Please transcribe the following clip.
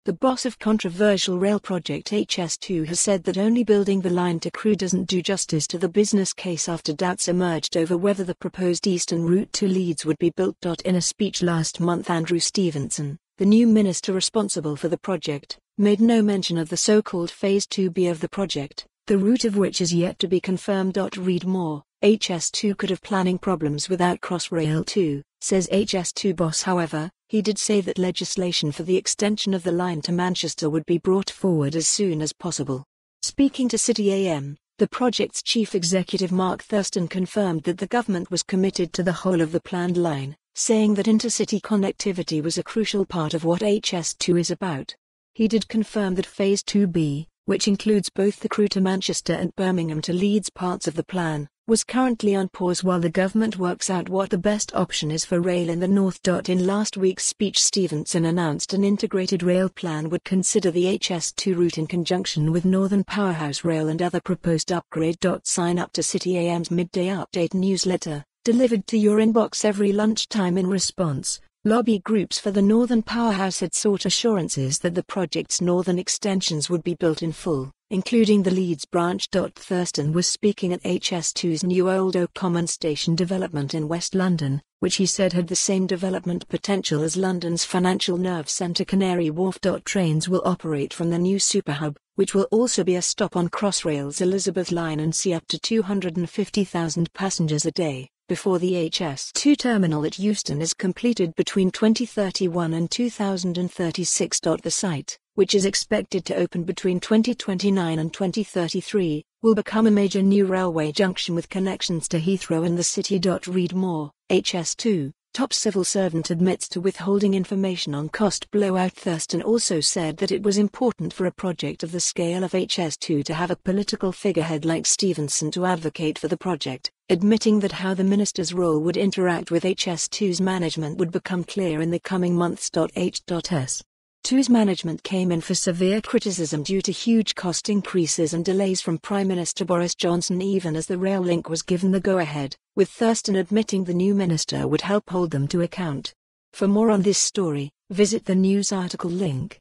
The boss of controversial rail project HS2 has said that only building the line to Crewe doesn't do justice to the business case after doubts emerged over whether the proposed eastern route to Leeds would be built. In a speech last month, Andrew Stephenson, the new minister responsible for the project, made no mention of the so-called Phase 2B of the project, the route of which is yet to be confirmed. Read more. HS2 could have planning problems without Crossrail too, says HS2 boss. However, he did say that legislation for the extension of the line to Manchester would be brought forward as soon as possible. Speaking to City A.M, the project's chief executive Mark Thurston confirmed that the government was committed to the whole of the planned line, saying that intercity connectivity was a crucial part of what HS2 is about. He did confirm that Phase 2B, which includes both the Crewe to Manchester and Birmingham to Leeds parts of the plan, was currently on pause while the government works out what the best option is for rail in the north. In last week's speech, Stephenson announced an integrated rail plan would consider the HS2 route in conjunction with Northern Powerhouse Rail and other proposed upgrade.Sign up to City A.M.'s Midday update newsletter, delivered to your inbox every lunchtime. In response, lobby groups for the Northern Powerhouse had sought assurances that the project's northern extensions would be built in full, including the Leeds branch. Thurston was speaking at HS2's new Old Oak Common Station development in West London, which he said had the same development potential as London's financial nerve centre Canary Wharf.Trains will operate from the new superhub, which will also be a stop on Crossrail's Elizabeth line and see up to 250,000 passengers a day, before the HS2 terminal at Euston is completed between 2031 and 2036. The site, which is expected to open between 2029 and 2033, will become a major new railway junction with connections to Heathrow and the city. Read more. HS2 top civil servant admits to withholding information on cost blowout. Thurston also said that it was important for a project of the scale of HS2 to have a political figurehead like Stephenson to advocate for the project, admitting that how the minister's role would interact with HS2's management would become clear in the coming months. HS2's management came in for severe criticism due to huge cost increases and delays from Prime Minister Boris Johnson even as the rail link was given the go-ahead, with Thurston admitting the new minister would help hold them to account. For more on this story, visit the news article link.